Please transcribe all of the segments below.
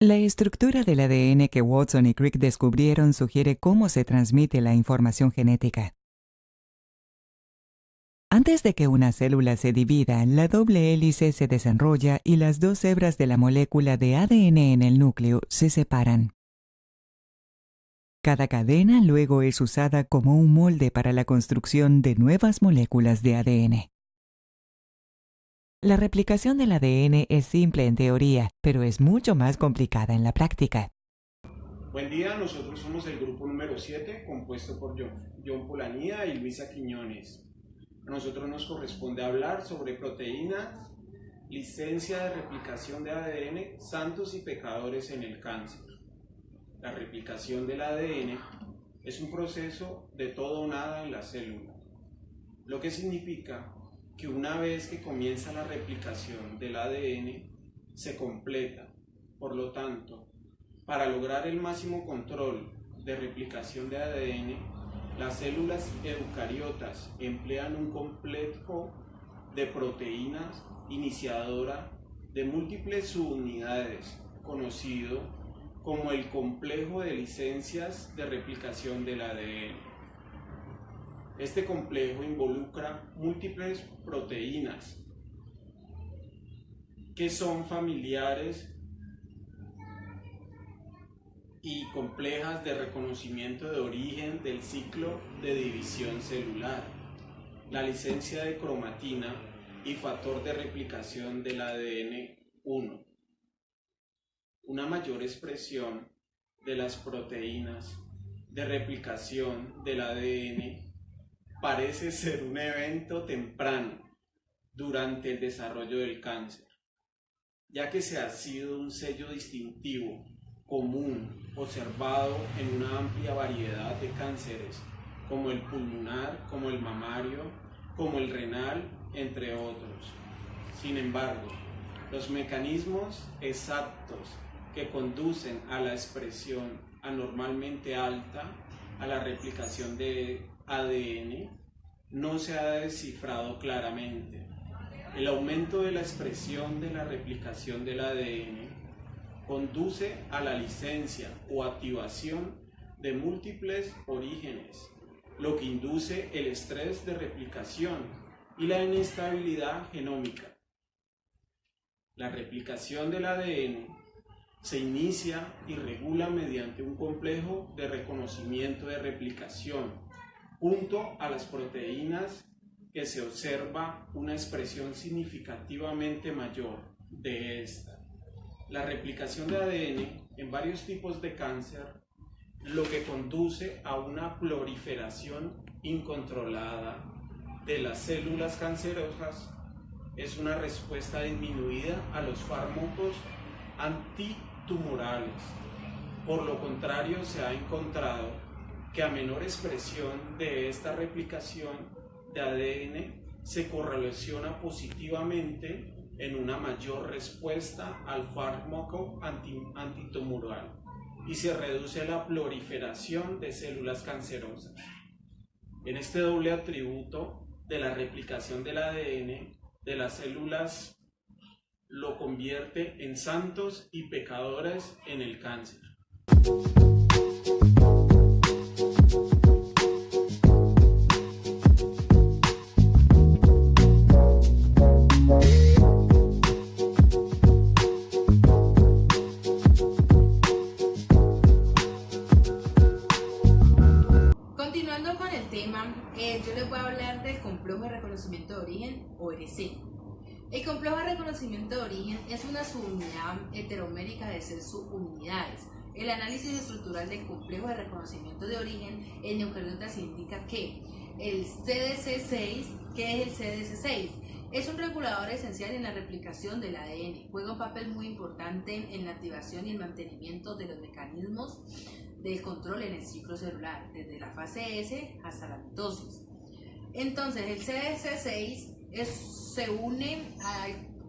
La estructura del ADN que Watson y Crick descubrieron sugiere cómo se transmite la información genética. Antes de que una célula se divida, la doble hélice se desenrolla y las dos hebras de la molécula de ADN en el núcleo se separan. Cada cadena luego es usada como un molde para la construcción de nuevas moléculas de ADN. La replicación del ADN es simple en teoría, pero es mucho más complicada en la práctica. Buen día, nosotros somos el grupo número 7, compuesto por John Polanía y Luisa Quiñones. A nosotros nos corresponde hablar sobre proteínas, licencia de replicación de ADN, santos y pecadores en el cáncer. La replicación del ADN es un proceso de todo o nada en la célula, lo que significa que una vez que comienza la replicación del ADN, se completa. Por lo tanto, para lograr el máximo control de replicación de ADN, las células eucariotas emplean un complejo de proteínas iniciadora de múltiples subunidades, conocido como el complejo de licencias de replicación del ADN. Este complejo involucra múltiples proteínas que son familiares y complejas de reconocimiento de origen del ciclo de división celular, la licencia de cromatina y factor de replicación del ADN 1. Una mayor expresión de las proteínas de replicación del ADN parece ser un evento temprano durante el desarrollo del cáncer, ya que se ha sido un sello distintivo común observado en una amplia variedad de cánceres, como el pulmonar, como el mamario, como el renal, entre otros. Sin embargo, los mecanismos exactos que conducen a la expresión anormalmente alta a la replicación de ADN no se ha descifrado claramente. El aumento de la expresión de la replicación del ADN conduce a la licencia o activación de múltiples orígenes, lo que induce el estrés de replicación y la inestabilidad genómica. La replicación del ADN se inicia y regula mediante un complejo de reconocimiento de replicación, junto a las proteínas que se observa una expresión significativamente mayor de esta. La replicación de ADN en varios tipos de cáncer, lo que conduce a una proliferación incontrolada de las células cancerosas, es una respuesta disminuida a los fármacos antitumorales. Por lo contrario, se ha encontrado que a menor expresión de esta replicación de ADN se correlaciona positivamente en una mayor respuesta al fármaco antitumoral y se reduce la proliferación de células cancerosas. En este doble atributo de la replicación del ADN de las células lo convierte en santos y pecadores en el cáncer. Continuando con el tema, yo les voy a hablar del complejo de reconocimiento de origen, o RC. El complejo de reconocimiento de origen es una subunidad heteromérica de 6 subunidades. El análisis estructural del complejo de reconocimiento de origen en eucariotas indica que el CDC6, ¿qué es el CDC6? Es un regulador esencial en la replicación del ADN. Juega un papel muy importante en la activación y el mantenimiento de los mecanismos del control en el ciclo celular, desde la fase S hasta la mitosis. Entonces, el CDC6 se une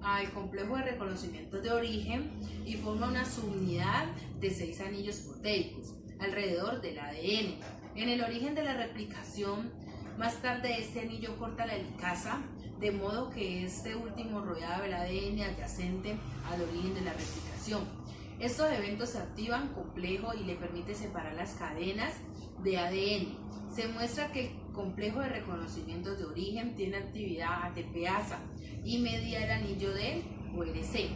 al complejo de reconocimiento de origen y forma una subunidad de 6 anillos proteicos alrededor del ADN. En el origen de la replicación, más tarde este anillo corta la helicasa, de modo que este último rodeaba el ADN adyacente al origen de la replicación. Estos eventos se activan complejo y le permite separar las cadenas de ADN. Se muestra que el complejo de reconocimiento de origen tiene actividad ATPasa y media el anillo del ORC.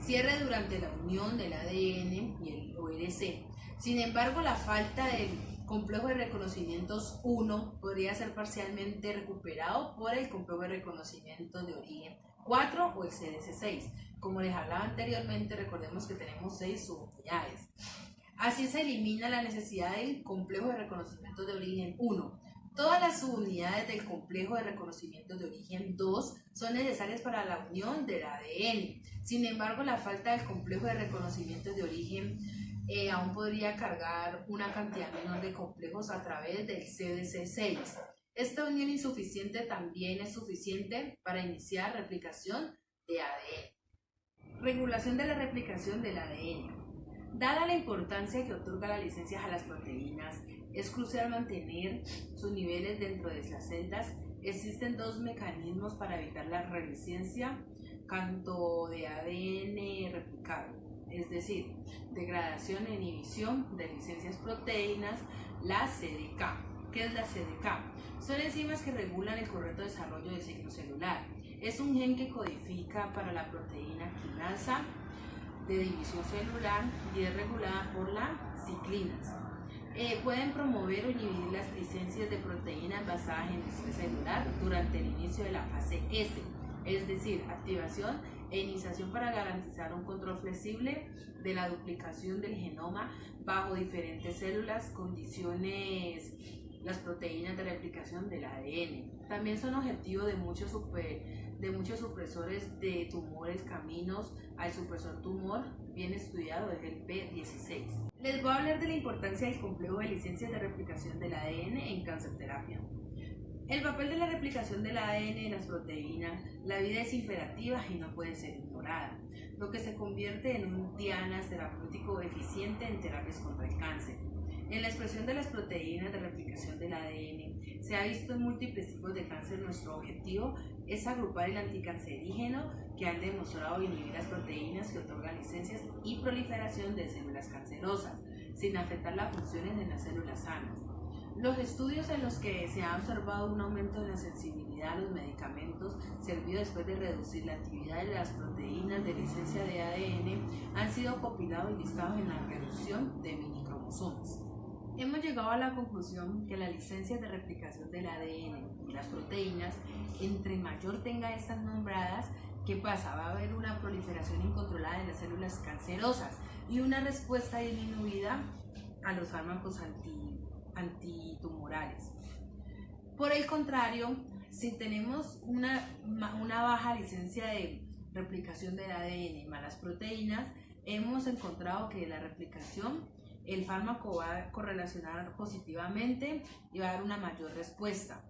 Cierre durante la unión del ADN y el ORC. Sin embargo, la falta del complejo de reconocimientos 1 podría ser parcialmente recuperado por el complejo de reconocimiento de origen 4 o el CDC6. Como les hablaba anteriormente, recordemos que tenemos 6 subunidades. Así se elimina la necesidad del complejo de reconocimiento de origen 1. Todas las subunidades del complejo de reconocimiento de origen 2 son necesarias para la unión del ADN. Sin embargo, la falta del complejo de reconocimiento de origen aún podría cargar una cantidad menor de complejos a través del CDC6. Esta unión insuficiente también es suficiente para iniciar replicación de ADN. Regulación de la replicación del ADN. Dada la importancia que otorga las licencias a las proteínas, es crucial mantener sus niveles dentro de las celdas. Existen dos mecanismos para evitar la relicencia, tanto de ADN replicable, es decir, degradación e inhibición de licencias proteínas, la CDK. ¿Qué es la CDK? Son enzimas que regulan el correcto desarrollo del ciclo celular. Es un gen que codifica para la proteína quinasa de división celular y es regulada por las ciclinas. Pueden promover o inhibir las licencias de proteínas basadas en estrés celular durante el inicio de la fase S, es decir, activación e iniciación para garantizar un control flexible de la duplicación del genoma bajo diferentes células, condiciones, las proteínas de replicación del ADN. También son objetivo de muchos supresores de tumores. Caminos al supresor tumor bien estudiado es el P16. Les voy a hablar de la importancia del complejo de licencias de replicación del ADN en cancerterapia. El papel de la replicación del ADN en las proteínas, la vida es imperativa y no puede ser ignorada, lo que se convierte en un diana terapéutico eficiente en terapias contra el cáncer. En la expresión de las proteínas de replicación del ADN se ha visto en múltiples tipos de cáncer. Nuestro objetivo es agrupar el anticancerígeno que han demostrado inhibir las proteínas que otorgan licencias y proliferación de células cancerosas, sin afectar las funciones de las células sanas. Los estudios en los que se ha observado un aumento en la sensibilidad a los medicamentos servidos después de reducir la actividad de las proteínas de licencia de ADN han sido compilados y listados en la reducción de minicromosomas. Hemos llegado a la conclusión que las licencias de replicación del ADN y las proteínas, entre mayor tenga estas nombradas, ¿qué pasa? Va a haber una proliferación incontrolada de las células cancerosas y una respuesta disminuida a los fármacos antitumorales. Por el contrario, si tenemos una baja licencia de replicación del ADN más las proteínas, hemos encontrado que la replicación, el fármaco va a correlacionar positivamente y va a dar una mayor respuesta.